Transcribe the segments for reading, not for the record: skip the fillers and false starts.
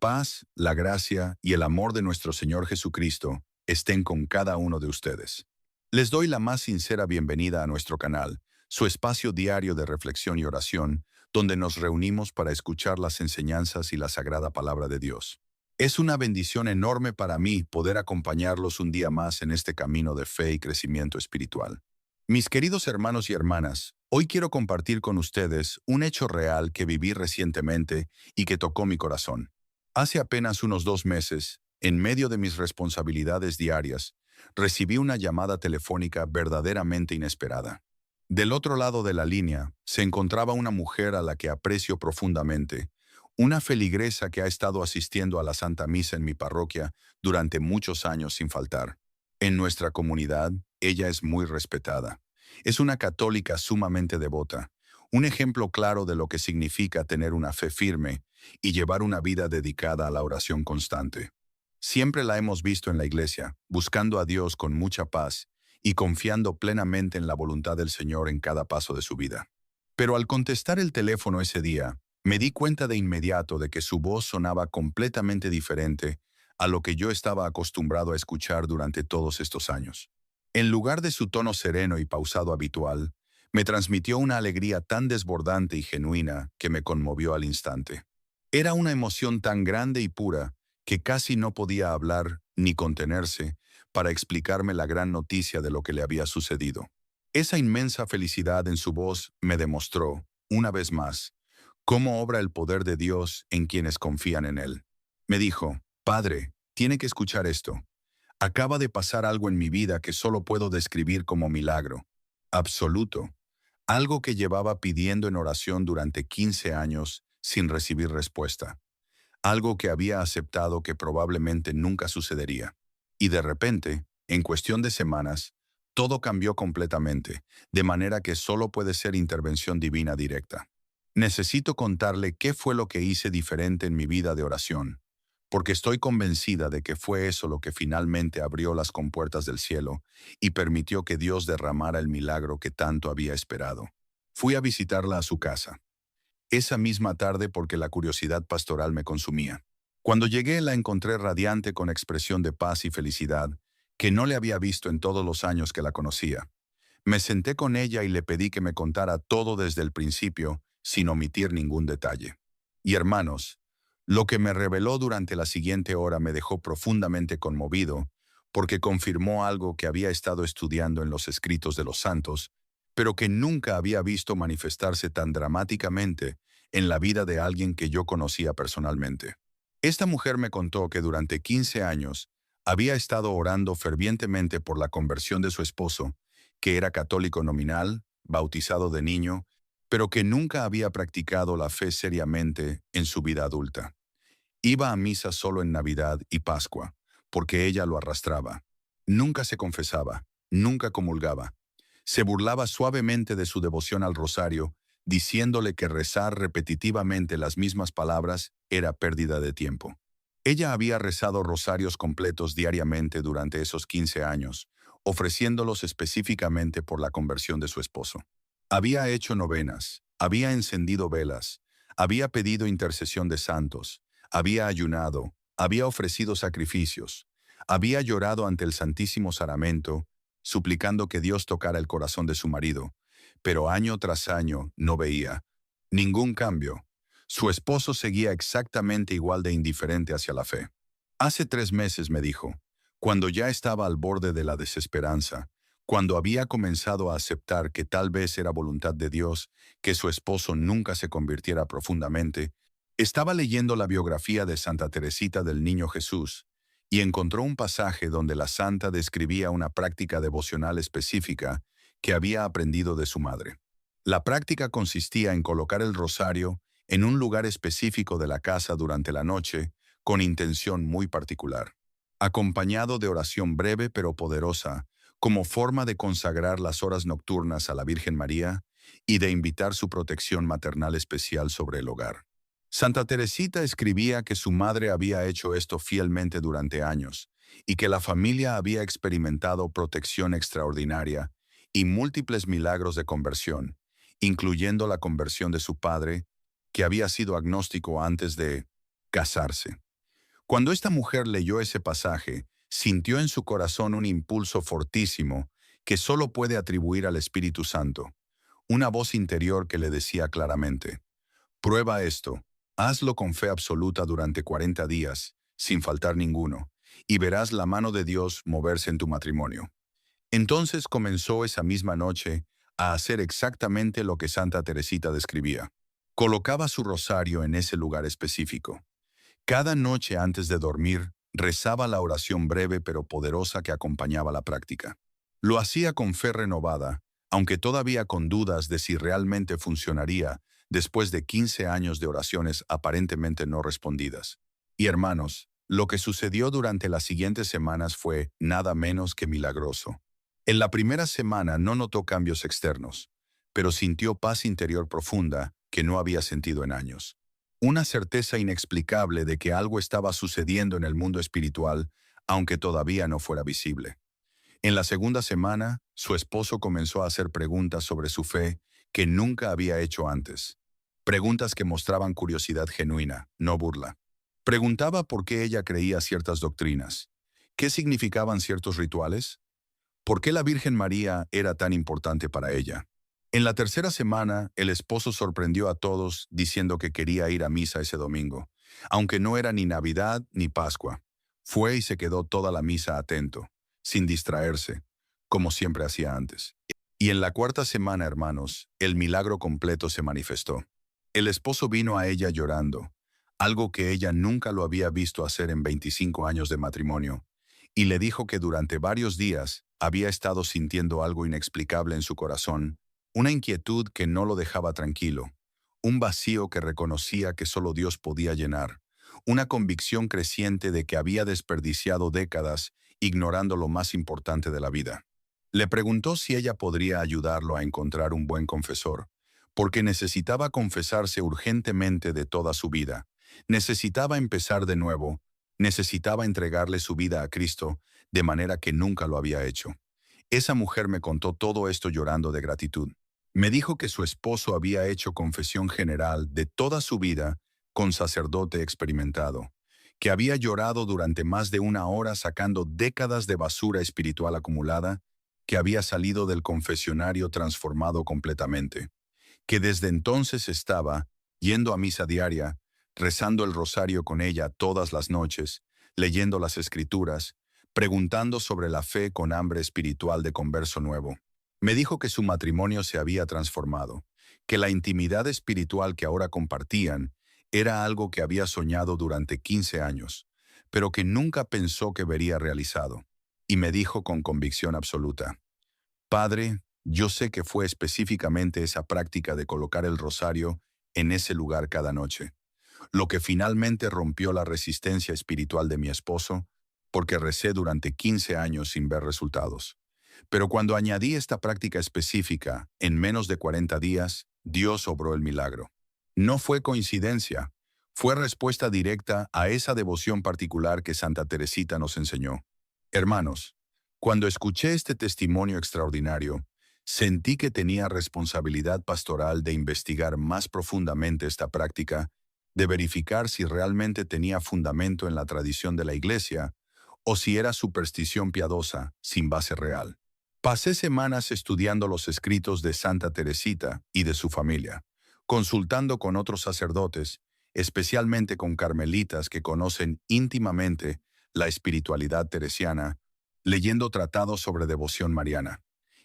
paz, la gracia y el amor de nuestro Señor Jesucristo estén con cada uno de ustedes. Les doy la más sincera bienvenida a nuestro canal, su espacio diario de reflexión y oración, donde nos reunimos para escuchar las enseñanzas y la sagrada palabra de Dios. Es una bendición enorme para mí poder acompañarlos un día más en este camino de fe y crecimiento espiritual. Mis queridos hermanos y hermanas, hoy quiero compartir con ustedes un hecho real que viví recientemente y que tocó mi corazón. Hace apenas unos 2 meses, en medio de mis responsabilidades diarias, recibí una llamada telefónica verdaderamente inesperada. Del otro lado de la línea se encontraba una mujer a la que aprecio profundamente, una feligresa que ha estado asistiendo a la Santa Misa en mi parroquia durante muchos años sin faltar. En nuestra comunidad, ella es muy respetada. Es una católica sumamente devota, un ejemplo claro de lo que significa tener una fe firme y llevar una vida dedicada a la oración constante. Siempre la hemos visto en la iglesia, buscando a Dios con mucha paz y confiando plenamente en la voluntad del Señor en cada paso de su vida. Pero al contestar el teléfono ese día, me di cuenta de inmediato de que su voz sonaba completamente diferente a lo que yo estaba acostumbrado a escuchar durante todos estos años. En lugar de su tono sereno y pausado habitual, me transmitió una alegría tan desbordante y genuina que me conmovió al instante. Era una emoción tan grande y pura que casi no podía hablar ni contenerse para explicarme la gran noticia de lo que le había sucedido. Esa inmensa felicidad en su voz me demostró, una vez más, cómo obra el poder de Dios en quienes confían en Él. Me dijo: «Padre, tiene que escuchar esto. Acaba de pasar algo en mi vida que solo puedo describir como milagro. Absoluto. Algo que llevaba pidiendo en oración durante 15 años sin recibir respuesta. Algo que había aceptado que probablemente nunca sucedería. Y de repente, en cuestión de semanas, todo cambió completamente, de manera que solo puede ser intervención divina directa. Necesito contarle qué fue lo que hice diferente en mi vida de oración, porque estoy convencida de que fue eso lo que finalmente abrió las compuertas del cielo y permitió que Dios derramara el milagro que tanto había esperado. Fui a visitarla a su casa esa misma tarde porque la curiosidad pastoral me consumía. Cuando llegué la encontré radiante con expresión de paz y felicidad que no le había visto en todos los años que la conocía. Me senté con ella y le pedí que me contara todo desde el principio, sin omitir ningún detalle. Y hermanos, lo que me reveló durante la siguiente hora me dejó profundamente conmovido, porque confirmó algo que había estado estudiando en los escritos de los santos, pero que nunca había visto manifestarse tan dramáticamente en la vida de alguien que yo conocía personalmente. Esta mujer me contó que durante 15 años había estado orando fervientemente por la conversión de su esposo, que era católico nominal, bautizado de niño, pero que nunca había practicado la fe seriamente en su vida adulta. Iba a misa solo en Navidad y Pascua, porque ella lo arrastraba. Nunca se confesaba, nunca comulgaba. Se burlaba suavemente de su devoción al rosario, diciéndole que rezar repetitivamente las mismas palabras era pérdida de tiempo. Ella había rezado rosarios completos diariamente durante esos 15 años, ofreciéndolos específicamente por la conversión de su esposo. Había hecho novenas, había encendido velas, había pedido intercesión de santos, había ayunado, había ofrecido sacrificios, había llorado ante el Santísimo Sacramento, suplicando que Dios tocara el corazón de su marido, pero año tras año no veía ningún cambio. Su esposo seguía exactamente igual de indiferente hacia la fe. Hace 3 meses, me dijo, cuando ya estaba al borde de la desesperanza, cuando había comenzado a aceptar que tal vez era voluntad de Dios que su esposo nunca se convirtiera profundamente, estaba leyendo la biografía de Santa Teresita del Niño Jesús y encontró un pasaje donde la santa describía una práctica devocional específica que había aprendido de su madre. La práctica consistía en colocar el rosario en un lugar específico de la casa durante la noche con intención muy particular, acompañado de oración breve pero poderosa, como forma de consagrar las horas nocturnas a la Virgen María y de invitar su protección maternal especial sobre el hogar. Santa Teresita escribía que su madre había hecho esto fielmente durante años y que la familia había experimentado protección extraordinaria y múltiples milagros de conversión, incluyendo la conversión de su padre, que había sido agnóstico antes de casarse. Cuando esta mujer leyó ese pasaje, sintió en su corazón un impulso fortísimo que solo puede atribuir al Espíritu Santo, una voz interior que le decía claramente: prueba esto, hazlo con fe absoluta durante 40 días, sin faltar ninguno, y verás la mano de Dios moverse en tu matrimonio. Entonces comenzó esa misma noche a hacer exactamente lo que Santa Teresita describía. Colocaba su rosario en ese lugar específico. Cada noche antes de dormir, rezaba la oración breve pero poderosa que acompañaba la práctica. Lo hacía con fe renovada, aunque todavía con dudas de si realmente funcionaría después de 15 años de oraciones aparentemente no respondidas. Y hermanos, lo que sucedió durante las siguientes semanas fue nada menos que milagroso. En la primera semana no notó cambios externos, pero sintió paz interior profunda que no había sentido en años. Una certeza inexplicable de que algo estaba sucediendo en el mundo espiritual, aunque todavía no fuera visible. En la segunda semana, su esposo comenzó a hacer preguntas sobre su fe que nunca había hecho antes. Preguntas que mostraban curiosidad genuina, no burla. Preguntaba por qué ella creía ciertas doctrinas. ¿Qué significaban ciertos rituales? ¿Por qué la Virgen María era tan importante para ella? En la tercera semana, el esposo sorprendió a todos diciendo que quería ir a misa ese domingo, aunque no era ni Navidad ni Pascua. Fue y se quedó toda la misa atento, sin distraerse, como siempre hacía antes. Y en la cuarta semana, hermanos, el milagro completo se manifestó. El esposo vino a ella llorando, algo que ella nunca lo había visto hacer en 25 años de matrimonio, y le dijo que durante varios días había estado sintiendo algo inexplicable en su corazón, una inquietud que no lo dejaba tranquilo, un vacío que reconocía que solo Dios podía llenar, una convicción creciente de que había desperdiciado décadas ignorando lo más importante de la vida. Le preguntó si ella podría ayudarlo a encontrar un buen confesor, porque necesitaba confesarse urgentemente de toda su vida, necesitaba empezar de nuevo, necesitaba entregarle su vida a Cristo de manera que nunca lo había hecho. Esa mujer me contó todo esto llorando de gratitud. Me dijo que su esposo había hecho confesión general de toda su vida con sacerdote experimentado, que había llorado durante más de una hora sacando décadas de basura espiritual acumulada, que había salido del confesionario transformado completamente, que desde entonces estaba yendo a misa diaria, rezando el rosario con ella todas las noches, leyendo las escrituras, preguntando sobre la fe con hambre espiritual de converso nuevo. Me dijo que su matrimonio se había transformado, que la intimidad espiritual que ahora compartían era algo que había soñado durante 15 años, pero que nunca pensó que vería realizado. Y me dijo con convicción absoluta: Padre, yo sé que fue específicamente esa práctica de colocar el rosario en ese lugar cada noche, lo que finalmente rompió la resistencia espiritual de mi esposo, porque recé durante 15 años sin ver resultados. Pero cuando añadí esta práctica específica, en menos de 40 días, Dios obró el milagro. No fue coincidencia, fue respuesta directa a esa devoción particular que Santa Teresita nos enseñó. Hermanos, cuando escuché este testimonio extraordinario, sentí que tenía responsabilidad pastoral de investigar más profundamente esta práctica, de verificar si realmente tenía fundamento en la tradición de la Iglesia o si era superstición piadosa, sin base real. Pasé semanas estudiando los escritos de Santa Teresita y de su familia, consultando con otros sacerdotes, especialmente con carmelitas que conocen íntimamente la espiritualidad teresiana, leyendo tratados sobre devoción mariana.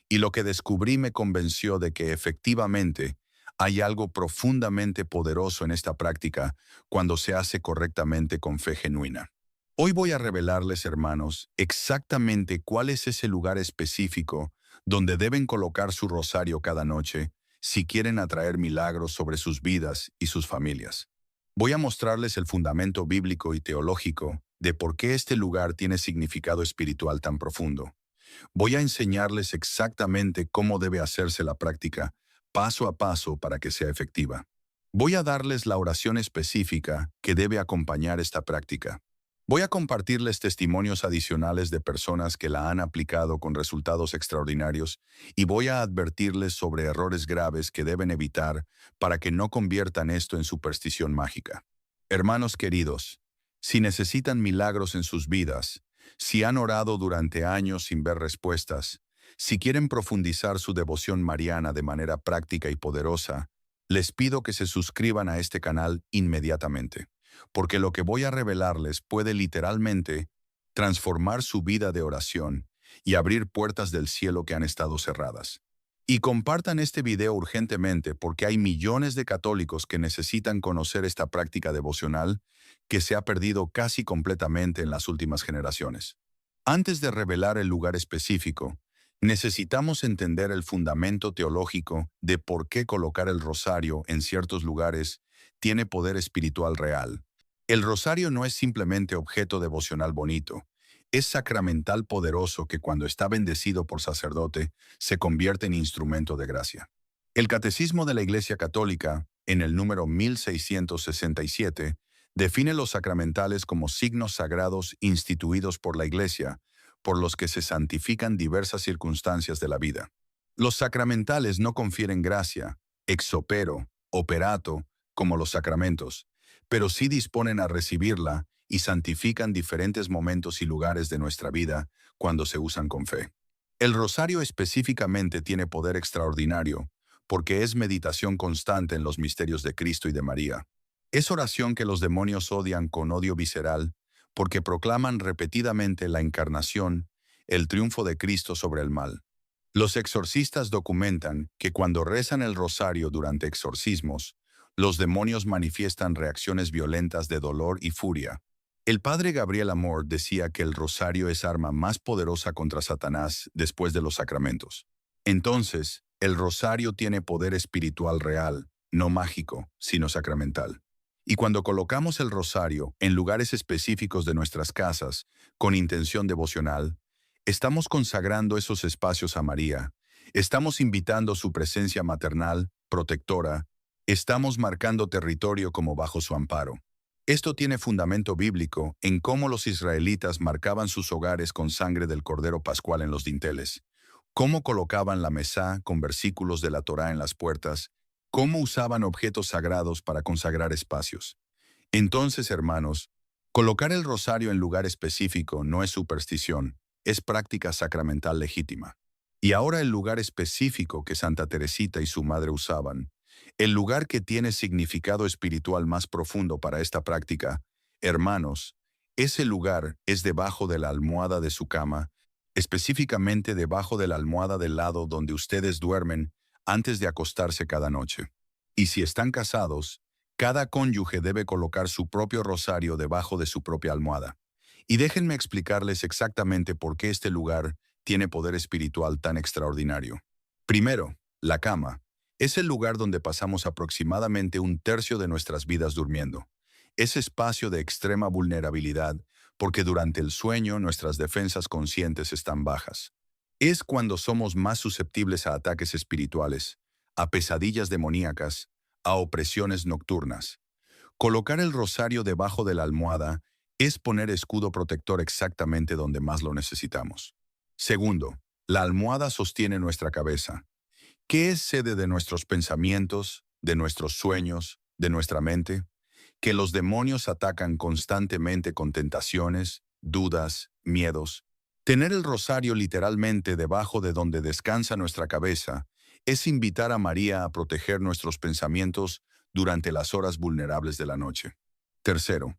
Y lo que descubrí me convenció de que efectivamente hay algo profundamente poderoso en esta práctica cuando se hace correctamente con fe genuina. Hoy voy a revelarles, hermanos, exactamente cuál es ese lugar específico donde deben colocar su rosario cada noche si quieren atraer milagros sobre sus vidas y sus familias. Voy a mostrarles el fundamento bíblico y teológico de por qué este lugar tiene significado espiritual tan profundo. Voy a enseñarles exactamente cómo debe hacerse la práctica, paso a paso para que sea efectiva. Voy a darles la oración específica que debe acompañar esta práctica. Voy a compartirles testimonios adicionales de personas que la han aplicado con resultados extraordinarios y voy a advertirles sobre errores graves que deben evitar para que no conviertan esto en superstición mágica. Hermanos queridos, Si necesitan milagros en sus vidas, si han orado durante años sin ver respuestas, si quieren profundizar su devoción mariana de manera práctica y poderosa, les pido que se suscriban a este canal inmediatamente, porque lo que voy a revelarles puede literalmente transformar su vida de oración y abrir puertas del cielo que han estado cerradas. Y compartan este video urgentemente porque hay millones de católicos que necesitan conocer esta práctica devocional que se ha perdido casi completamente en las últimas generaciones. Antes de revelar el lugar específico, necesitamos entender el fundamento teológico de por qué colocar el rosario en ciertos lugares tiene poder espiritual real. El rosario no es simplemente objeto devocional bonito, es sacramental poderoso que cuando está bendecido por sacerdote, se convierte en instrumento de gracia. El Catecismo de la Iglesia Católica, en el número 1667, define los sacramentales como signos sagrados instituidos por la Iglesia, por los que se santifican diversas circunstancias de la vida. Los sacramentales no confieren gracia, ex opero, operato, como los sacramentos, pero sí disponen a recibirla y santifican diferentes momentos y lugares de nuestra vida cuando se usan con fe. El rosario específicamente tiene poder extraordinario, porque es meditación constante en los misterios de Cristo y de María. Es oración que los demonios odian con odio visceral, porque proclaman repetidamente la encarnación, el triunfo de Cristo sobre el mal. Los exorcistas documentan que cuando rezan el rosario durante exorcismos, los demonios manifiestan reacciones violentas de dolor y furia. El padre Gabriel Amor decía que el rosario es arma más poderosa contra Satanás después de los sacramentos. Entonces, el rosario tiene poder espiritual real, no mágico, sino sacramental. Y cuando colocamos el rosario en lugares específicos de nuestras casas, con intención devocional, estamos consagrando esos espacios a María, estamos invitando su presencia maternal, protectora, estamos marcando territorio como bajo su amparo. Esto tiene fundamento bíblico en cómo los israelitas marcaban sus hogares con sangre del Cordero Pascual en los dinteles, cómo colocaban la mesá con versículos de la Torá en las puertas, cómo usaban objetos sagrados para consagrar espacios. Entonces, hermanos, colocar el rosario en lugar específico no es superstición, es práctica sacramental legítima. Y ahora el lugar específico que Santa Teresita y su madre usaban, el lugar que tiene significado espiritual más profundo para esta práctica, hermanos, ese lugar es debajo de la almohada de su cama, específicamente debajo de la almohada del lado donde ustedes duermen antes de acostarse cada noche. Y si están casados, cada cónyuge debe colocar su propio rosario debajo de su propia almohada. Y déjenme explicarles exactamente por qué este lugar tiene poder espiritual tan extraordinario. Primero, la cama. Es el lugar donde pasamos aproximadamente un tercio de nuestras vidas durmiendo. Es espacio de extrema vulnerabilidad porque durante el sueño nuestras defensas conscientes están bajas. Es cuando somos más susceptibles a ataques espirituales, a pesadillas demoníacas, a opresiones nocturnas. Colocar el rosario debajo de la almohada es poner escudo protector exactamente donde más lo necesitamos. Segundo, la almohada sostiene nuestra cabeza. ¿Qué es sede de nuestros pensamientos, de nuestros sueños, de nuestra mente? Que los demonios atacan constantemente con tentaciones, dudas, miedos. Tener el rosario literalmente debajo de donde descansa nuestra cabeza es invitar a María a proteger nuestros pensamientos durante las horas vulnerables de la noche. Tercero,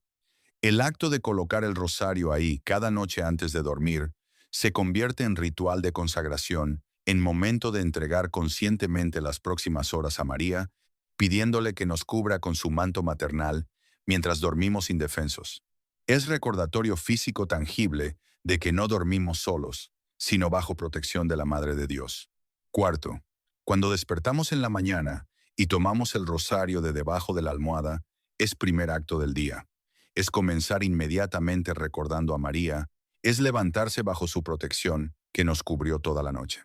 el acto de colocar el rosario ahí cada noche antes de dormir se convierte en ritual de consagración, en momento de entregar conscientemente las próximas horas a María, pidiéndole que nos cubra con su manto maternal mientras dormimos indefensos. Es recordatorio físico tangible de que no dormimos solos, sino bajo protección de la Madre de Dios. Cuarto, cuando despertamos en la mañana y tomamos el rosario de debajo de la almohada, es primer acto del día. Es comenzar inmediatamente recordando a María, es levantarse bajo su protección que nos cubrió toda la noche.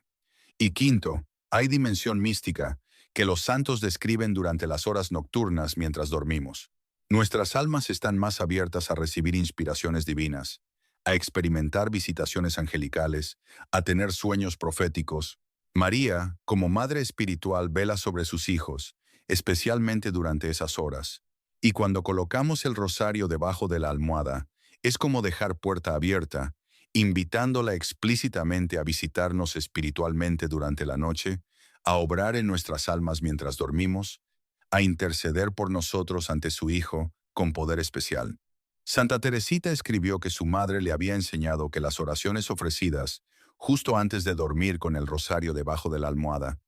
Y quinto, hay dimensión mística que los santos describen durante las horas nocturnas mientras dormimos. Nuestras almas están más abiertas a recibir inspiraciones divinas, a experimentar visitaciones angelicales, a tener sueños proféticos. María, como madre espiritual, vela sobre sus hijos, especialmente durante esas horas, Y cuando colocamos el rosario debajo de la almohada, es como dejar puerta abierta, invitándola explícitamente a visitarnos espiritualmente durante la noche, a obrar en nuestras almas mientras dormimos, a interceder por nosotros ante su Hijo con poder especial. Santa Teresita escribió que su madre le había enseñado que las oraciones ofrecidas justo antes de dormir con el rosario debajo de la almohada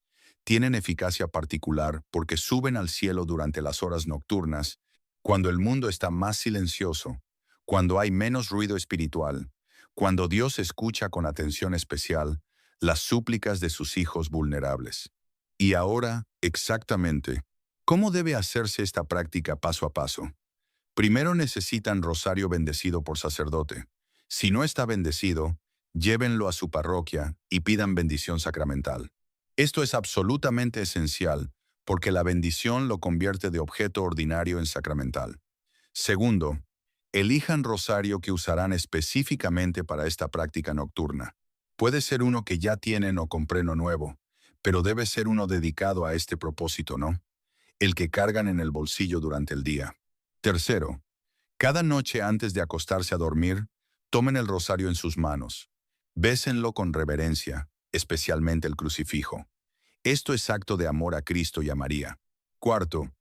tienen eficacia particular porque suben al cielo durante las horas nocturnas, cuando el mundo está más silencioso, cuando hay menos ruido espiritual, cuando Dios escucha con atención especial las súplicas de sus hijos vulnerables. Y ahora, exactamente, ¿cómo debe hacerse esta práctica paso a paso? Primero necesitan rosario bendecido por sacerdote. Si no está bendecido, llévenlo a su parroquia y pidan bendición sacramental. Esto es absolutamente esencial porque la bendición lo convierte de objeto ordinario en sacramental. Segundo, elijan rosario que usarán específicamente para esta práctica nocturna. Puede ser uno que ya tienen o compreno nuevo, pero debe ser uno dedicado a este propósito, ¿no? El que cargan en el bolsillo durante el día. Tercero, cada noche antes de acostarse a dormir, tomen el rosario en sus manos. Bésenlo con reverencia, especialmente el crucifijo. Esto es acto de amor a Cristo y a María. Cuarto,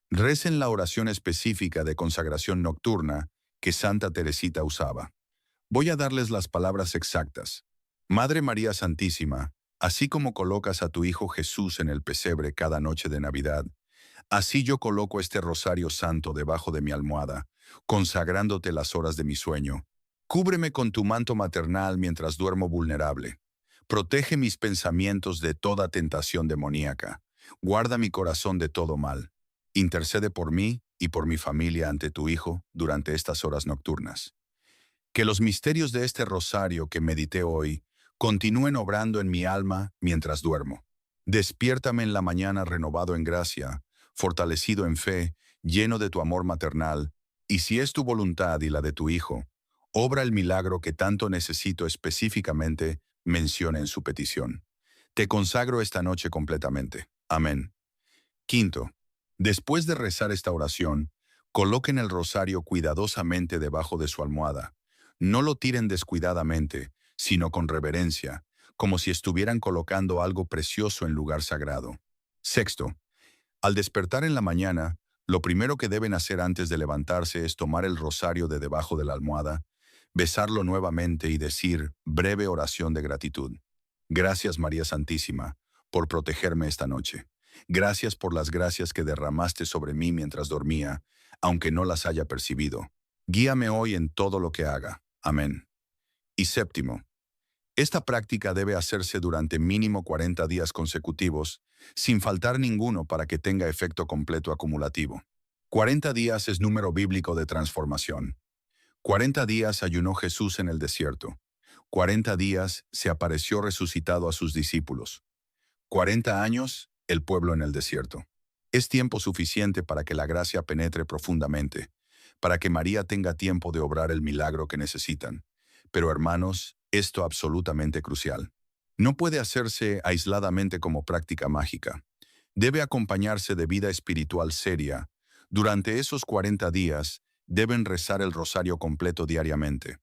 recen la oración específica de consagración nocturna que Santa Teresita usaba. Voy a darles las palabras exactas. Madre María Santísima, así como colocas a tu Hijo Jesús en el pesebre cada noche de Navidad, así yo coloco este rosario santo debajo de mi almohada, consagrándote las horas de mi sueño. Cúbreme con tu manto maternal mientras duermo vulnerable. Protege mis pensamientos de toda tentación demoníaca. Guarda mi corazón de todo mal. Intercede por mí y por mi familia ante tu Hijo durante estas horas nocturnas. Que los misterios de este rosario que medité hoy continúen obrando en mi alma mientras duermo. Despiértame en la mañana renovado en gracia, fortalecido en fe, lleno de tu amor maternal, y si es tu voluntad y la de tu Hijo, obra el milagro que tanto necesito específicamente, menciona en su petición. Te consagro esta noche completamente. Amén. Quinto, después de rezar esta oración, coloquen el rosario cuidadosamente debajo de su almohada. No lo tiren descuidadamente, sino con reverencia, como si estuvieran colocando algo precioso en lugar sagrado. Sexto, al despertar en la mañana, lo primero que deben hacer antes de levantarse es tomar el rosario de debajo de la almohada, besarlo nuevamente y decir breve oración de gratitud. Gracias, María Santísima, por protegerme esta noche. Gracias por las gracias que derramaste sobre mí mientras dormía, aunque no las haya percibido. Guíame hoy en todo lo que haga. Amén. Y séptimo, esta práctica debe hacerse durante mínimo 40 días consecutivos, sin faltar ninguno para que tenga efecto completo acumulativo. 40 días es número bíblico de transformación. 40 días ayunó Jesús en el desierto. 40 días se apareció resucitado a sus discípulos. 40 años, el pueblo en el desierto. Es tiempo suficiente para que la gracia penetre profundamente, para que María tenga tiempo de obrar el milagro que necesitan. Pero hermanos, esto absolutamente crucial. No puede hacerse aisladamente como práctica mágica. Debe acompañarse de vida espiritual seria. Durante esos 40 días, deben rezar el rosario completo diariamente.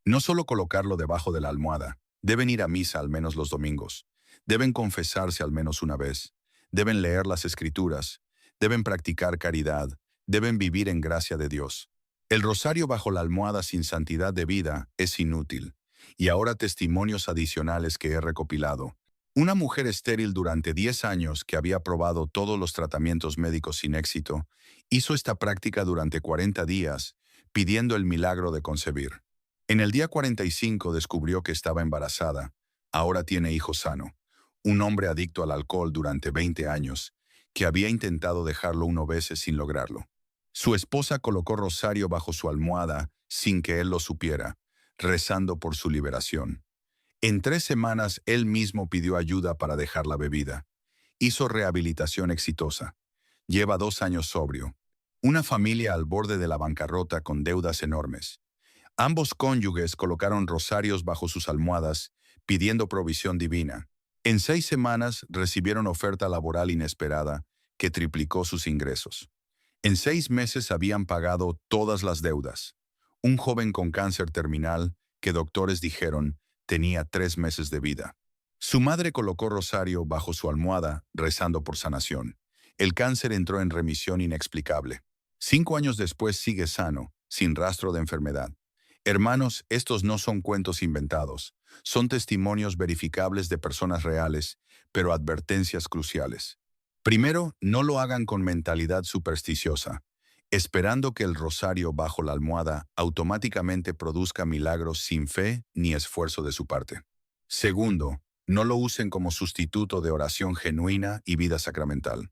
No solo colocarlo debajo de la almohada, deben ir a misa al menos los domingos. Deben confesarse al menos una vez. Deben leer las Escrituras. Deben practicar caridad. Deben vivir en gracia de Dios. El rosario bajo la almohada sin santidad de vida es inútil. Y ahora testimonios adicionales que he recopilado. Una mujer estéril durante 10 años que había probado todos los tratamientos médicos sin éxito, hizo esta práctica durante 40 días, pidiendo el milagro de concebir. En el día 45 descubrió que estaba embarazada. Ahora tiene hijo sano. Un hombre adicto al alcohol durante 20 años, que había intentado dejarlo 1 veces sin lograrlo. Su esposa colocó rosario bajo su almohada sin que él lo supiera, rezando por su liberación. En 3 semanas él mismo pidió ayuda para dejar la bebida. Hizo rehabilitación exitosa. Lleva 2 años sobrio. Una familia al borde de la bancarrota con deudas enormes. Ambos cónyuges colocaron rosarios bajo sus almohadas, pidiendo provisión divina. En 6 semanas recibieron oferta laboral inesperada que triplicó sus ingresos. En 6 meses habían pagado todas las deudas. Un joven con cáncer terminal que doctores dijeron tenía 3 meses de vida. Su madre colocó rosario bajo su almohada, rezando por sanación. El cáncer entró en remisión inexplicable. 5 años después sigue sano, sin rastro de enfermedad. Hermanos, estos no son cuentos inventados. Son testimonios verificables de personas reales, pero advertencias cruciales. Primero, no lo hagan con mentalidad supersticiosa, esperando que el rosario bajo la almohada automáticamente produzca milagros sin fe ni esfuerzo de su parte. Segundo, no lo usen como sustituto de oración genuina y vida sacramental.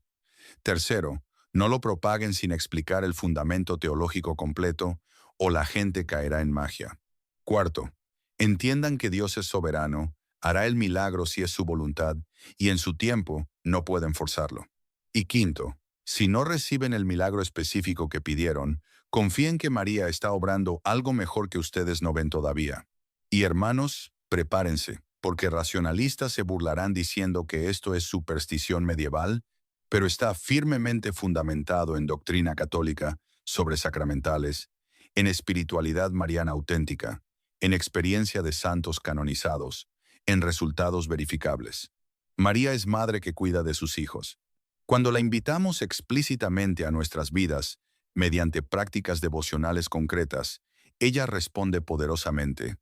Tercero, no lo propaguen sin explicar el fundamento teológico completo o la gente caerá en magia. Cuarto, entiendan que Dios es soberano, hará el milagro si es su voluntad y en su tiempo no pueden forzarlo. Y quinto, si no reciben el milagro específico que pidieron, confíen que María está obrando algo mejor que ustedes no ven todavía. Y hermanos, prepárense, porque racionalistas se burlarán diciendo que esto es superstición medieval, pero está firmemente fundamentado en doctrina católica sobre sacramentales, en espiritualidad mariana auténtica, en experiencia de santos canonizados, en resultados verificables. María es madre que cuida de sus hijos. Cuando la invitamos explícitamente a nuestras vidas, mediante prácticas devocionales concretas, ella responde poderosamente.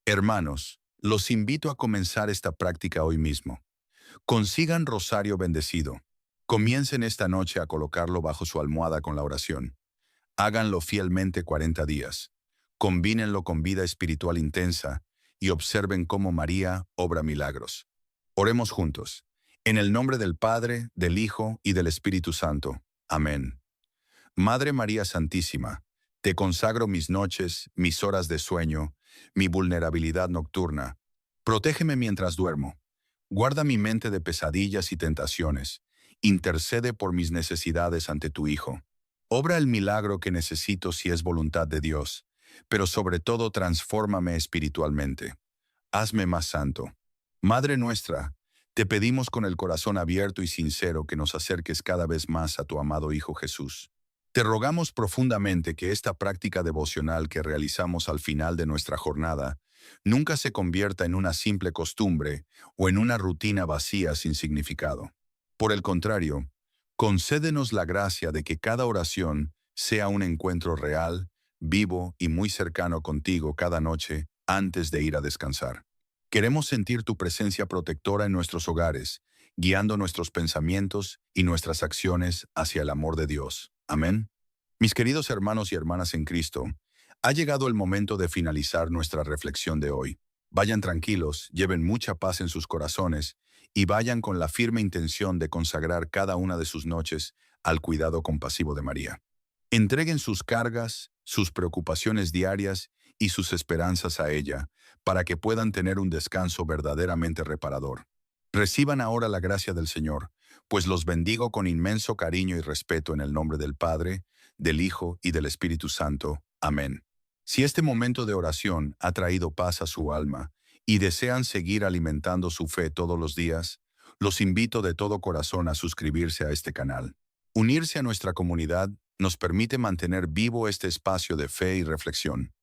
Hermanos, los invito a comenzar esta práctica hoy mismo. Consigan rosario bendecido. Comiencen esta noche a colocarlo bajo su almohada con la oración. Háganlo fielmente 40 días. Combínenlo con vida espiritual intensa y observen cómo María obra milagros. Oremos juntos. En el nombre del Padre, del Hijo y del Espíritu Santo. Amén. Madre María Santísima, te consagro mis noches, mis horas de sueño, mi vulnerabilidad nocturna. Protégeme mientras duermo. Guarda mi mente de pesadillas y tentaciones. Intercede por mis necesidades ante tu Hijo. Obra el milagro que necesito si es voluntad de Dios, pero sobre todo transfórmame espiritualmente. Hazme más santo. Madre nuestra, te pedimos con el corazón abierto y sincero que nos acerques cada vez más a tu amado Hijo Jesús. Te rogamos profundamente que esta práctica devocional que realizamos al final de nuestra jornada nunca se convierta en una simple costumbre o en una rutina vacía sin significado. Por el contrario, concédenos la gracia de que cada oración sea un encuentro real, vivo y muy cercano contigo cada noche antes de ir a descansar. Queremos sentir tu presencia protectora en nuestros hogares, guiando nuestros pensamientos y nuestras acciones hacia el amor de Dios. Amén. Mis queridos hermanos y hermanas en Cristo, ha llegado el momento de finalizar nuestra reflexión de hoy. Vayan tranquilos, lleven mucha paz en sus corazones y vayan con la firme intención de consagrar cada una de sus noches al cuidado compasivo de María. Entreguen sus cargas, sus preocupaciones diarias y sus esperanzas a ella, para que puedan tener un descanso verdaderamente reparador. Reciban ahora la gracia del Señor, pues los bendigo con inmenso cariño y respeto en el nombre del Padre, del Hijo y del Espíritu Santo. Amén. Si este momento de oración ha traído paz a su alma y desean seguir alimentando su fe todos los días, los invito de todo corazón a suscribirse a este canal. Unirse a nuestra comunidad nos permite mantener vivo este espacio de fe y reflexión.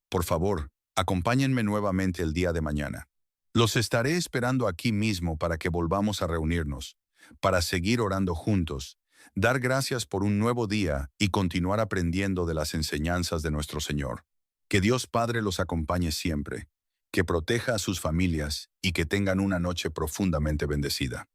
Por favor, acompáñenme nuevamente el día de mañana. Los estaré esperando aquí mismo para que volvamos a reunirnos, para seguir orando juntos, dar gracias por un nuevo día y continuar aprendiendo de las enseñanzas de nuestro Señor. Que Dios Padre los acompañe siempre, que proteja a sus familias y que tengan una noche profundamente bendecida.